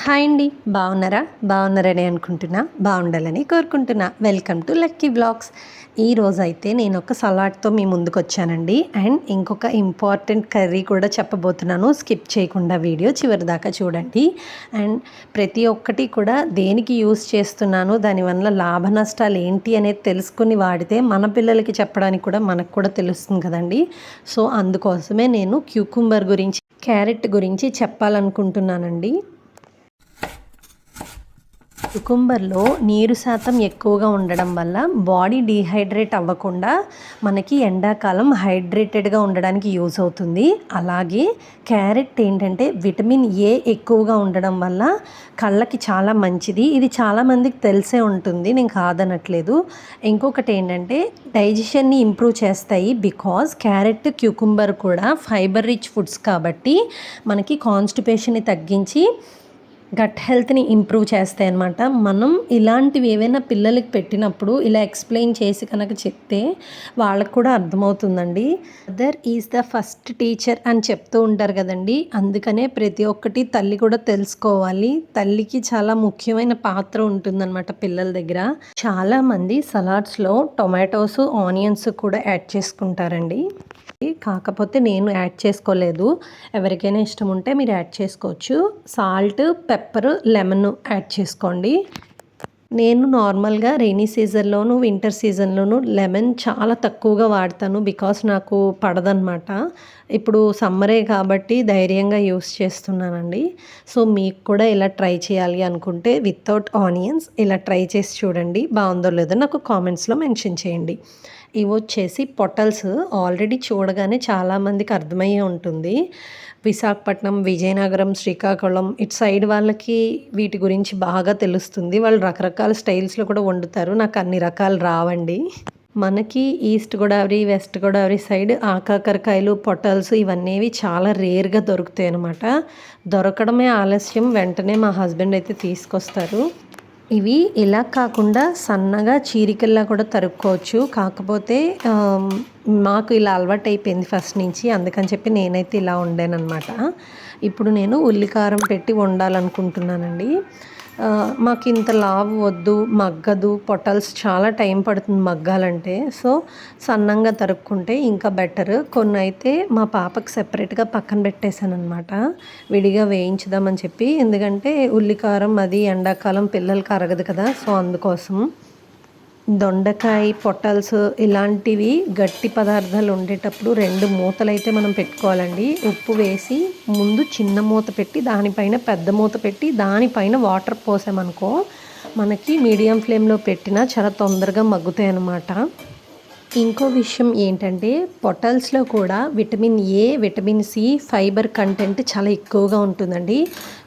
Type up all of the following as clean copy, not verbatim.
Hi అండి, బాగున్నారా? బాగున్నారని అనుకుంటున్నా, బాగుండాలని కోరుకుంటున్నా. Welcome to lucky blogs. ఈరోజు అయితే నేను ఒక సలాడ్తో మీ ముందుకు వచ్చానండి. అండ్ ఇంకొక ఇంపార్టెంట్ కర్రీ కూడా చెప్పబోతున్నాను. స్కిప్ చేయకుండా వీడియో చివరి దాకా చూడండి. అండ్ ప్రతి ఒక్కటి కూడా దేనికి యూస్ చేస్తున్నాను, దానివల్ల లాభ నష్టాలు ఏంటి అనేది తెలుసుకుని వాడితే మన పిల్లలకి చెప్పడానికి కూడా మనకు కూడా తెలుస్తుంది కదండి. సో అందుకోసమే నేను క్యూకుంబర్ గురించి, క్యారెట్ గురించి చెప్పాలనుకుంటున్నానండి. కుకుంబర్లో నీరు శాతం ఎక్కువగా ఉండడం వల్ల బాడీ డీహైడ్రేట్ అవ్వకుండా మనకి ఎండాకాలం హైడ్రేటెడ్గా ఉండడానికి యూజ్ అవుతుంది. అలాగే క్యారెట్ ఏంటంటే విటమిన్ ఏ ఎక్కువగా ఉండడం వల్ల కళ్ళకి చాలా మంచిది. ఇది చాలామందికి తెలిసే ఉంటుంది, నేను కాదనట్లేదు. ఇంకొకటి ఏంటంటే డైజెషన్ని ఇంప్రూవ్ చేస్తాయి. బికాజ్ క్యారెట్, క్యూకుంబర్ కూడా ఫైబర్ రిచ్ ఫుడ్స్ కాబట్టి మనకి కాన్స్టిపేషన్ని తగ్గించి గట్ హెల్త్ని ఇంప్రూవ్ చేస్తాయి అన్నమాట. మనం ఇలాంటివి ఏవైనా పిల్లలకి పెట్టినప్పుడు ఇలా ఎక్స్ప్లెయిన్ చేసి కనుక చెప్తే వాళ్ళకు కూడా అర్థమవుతుందండి. Mother is the first teacher అని చెప్తూ ఉంటారు కదండి. అందుకనే ప్రతి ఒక్కటి తల్లి కూడా తెలుసుకోవాలి. తల్లికి చాలా ముఖ్యమైన పాత్ర ఉంటుందన్నమాట పిల్లల దగ్గర. చాలామంది సలాడ్స్లో టొమాటోస్, ఆనియన్స్ కూడా యాడ్ చేసుకుంటారండి. కాకపోతే నేను యాడ్ చేసుకోలేదు. ఎవరికైనా ఇష్టం ఉంటే మీరు యాడ్ చేసుకోవచ్చు. సాల్ట్, పెప్పర్, లెమన్ యాడ్ చేసుకోండి. నేను నార్మల్గా రెయినీ సీజన్లోను, వింటర్ సీజన్లోను లెమన్ చాలా తక్కువగా వాడతాను. బికాస్ నాకు పడదనమాట. ఇప్పుడు సమ్మరే కాబట్టి ధైర్యంగా యూస్ చేస్తున్నానండి. సో మీకు కూడా ఇలా ట్రై చేయాలి అనుకుంటే వితౌట్ ఆనియన్స్ ఇలా ట్రై చేసి చూడండి. బాగుందో లేదో నాకు కామెంట్స్లో మెన్షన్ చేయండి. ఇవి వచ్చేసి పొటల్స్. ఆల్రెడీ చూడగానే చాలామందికి అర్థమయ్యే ఉంటుంది. విశాఖపట్నం, విజయనగరం, శ్రీకాకుళం ఇటు సైడ్ వాళ్ళకి వీటి గురించి బాగా తెలుస్తుంది. వాళ్ళు రకరకాల స్టైల్స్లో కూడా వండుతారు. నాకు అన్ని రకాలు రావండి. మనకి east Godavari, west Godavari side ఆకాకరకాయలు, పొటల్స్ ఇవన్నీ చాలా రేర్గా దొరుకుతాయి అన్నమాట. దొరకడమే ఆలస్యం. వెంటనే మా హస్బెండ్ అయితే తీసుకొస్తారు. ఇవి ఇలా కాకుండా సన్నగా చీరికల్లా కూడా తరుక్కోవచ్చు. కాకపోతే మాకు ఇలా అలవాటు అయిపోయింది ఫస్ట్ నుంచి. అందుకని చెప్పి నేనైతే ఇలా వండానమాట. ఇప్పుడు నేను ఉల్లికారం పెట్టి వండాలనుకుంటున్నానండి. మాకు ఇంత లావు వద్దు, మగ్గదు. పొటల్స్ చాలా టైం పడుతుంది మగ్గాలంటే. సో సన్నంగా తరుక్కుంటే ఇంకా బెటర్. కొన్ని అయితే మా పాపకు సెపరేట్గా పక్కన పెట్టేశాను అనమాట, విడిగా వేయించుదామని చెప్పి. ఎందుకంటే ఉల్లికారం అది ఎండాకాలం పిల్లలకి అరగదు కదా. సో అందుకోసం దొండకాయ, పొటల్స్ ఇలాంటివి గట్టి పదార్థాలు ఉండేటప్పుడు 2 మూతలు అయితే మనం పెట్టుకోవాలండి. ఉప్పు వేసి ముందు చిన్న మూత పెట్టి దానిపైన పెద్ద మూత పెట్టి దానిపైన వాటర్ పోసామనుకో మనకి మీడియం ఫ్లేమ్లో పెట్టినా చాలా తొందరగా మగ్గుతాయి అన్నమాట. ఇంకో విషయం ఏంటంటే పొటల్స్లో కూడా vitamin A, vitamin C, fibre content చాలా ఎక్కువగా ఉంటుందండి.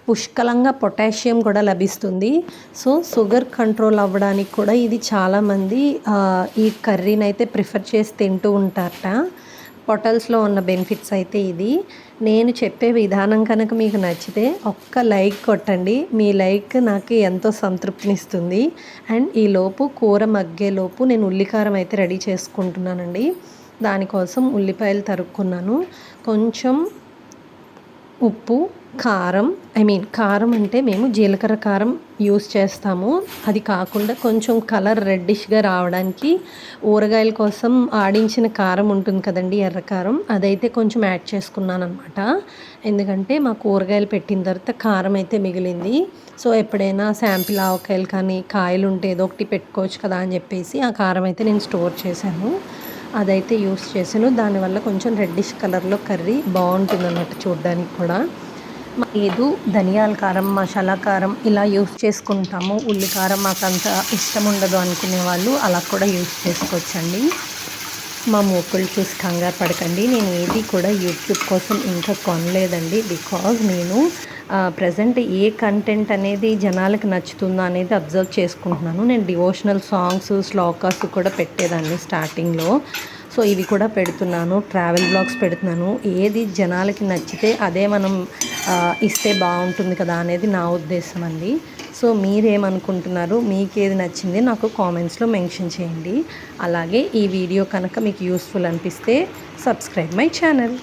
పుష్కలంగా పొటాషియం కూడా లభిస్తుంది. సో షుగర్ కంట్రోల్ అవ్వడానికి కూడా ఇది చాలామంది ఈ కర్రీని అయితే ప్రిఫర్ చేసి తింటూ ఉంటారట. పొటల్స్లో ఉన్న బెనిఫిట్స్ అయితే ఇది. నేను చెప్పే విధానం కనుక మీకు నచ్చితే ఒక్క లైక్ కొట్టండి. మీ లైక్ నాకు ఎంతో సంతృప్తినిస్తుంది. అండ్ ఈలోపు కూర మగ్గేలోపు నేను ఉల్లికారం అయితే రెడీ చేసుకుంటున్నానండి. దానికోసం ఉల్లిపాయలు తరుక్కున్నాను. కొంచెం ఉప్పు, కారం, కారం అంటే మేము జీలకర్ర కారం యూస్ చేస్తాము. అది కాకుండా కొంచెం కలర్ రెడ్డిష్గా రావడానికి ఊరగాయల కోసం ఆడించిన కారం ఉంటుంది కదండి, ఎర్రకారం, అదైతే కొంచెం యాడ్ చేసుకున్నాను అనమాట. ఎందుకంటే మాకు ఊరగాయలు పెట్టిన తర్వాత కారం అయితే మిగిలింది. సో ఎప్పుడైనా శాంపిల్ ఆవకాయలు కానీ కాయలు ఉంటే ఏదో ఒకటి పెట్టుకోవచ్చు కదా అని చెప్పేసి ఆ కారం అయితే నేను స్టోర్ చేశాను. అదైతే యూస్ చేశాను. దానివల్ల కొంచెం రెడ్డిష్ కలర్లో కర్రీ బాగుంటుంది అన్నట్టు చూడడానికి కూడా. లేదు ధనియాల కారం, మసాలా కారం ఇలా యూస్ చేసుకుంటాము. ఉల్లికారం మాకు అంత ఇష్టం ఉండదు అనుకునే వాళ్ళు అలా కూడా యూస్ చేసుకోవచ్చండి. మా మూకులు చూసి కంగారు పడకండి. నేను ఏది కూడా యూట్యూబ్ కోసం ఇంకా కొనలేదండి. బికాజ్ నేను ప్రజెంట్ ఏ కంటెంట్ అనేది జనాలకు నచ్చుతుందో అనేది అబ్జర్వ్ చేసుకుంటున్నాను. నేను డివోషనల్ సాంగ్స్, శ్లోకాస్ కూడా పెట్టేదాన్ని స్టార్టింగ్లో. సో ఇవి కూడా పెడుతున్నాను. ట్రావెల్ బ్లాగ్స్ పెడుతున్నాను. ఏది జనాలకి నచ్చితే అదే మనం ఇస్తే బాగుంటుంది కదా అనేది నా ఉద్దేశం అండి. సో మీరేమనుకుంటున్నారు, మీకేది నచ్చింది నాకు కామెంట్స్లో మెన్షన్ చేయండి. అలాగే ఈ వీడియో కనుక మీకు యూస్ఫుల్ అనిపిస్తే సబ్స్క్రైబ్ మై ఛానల్.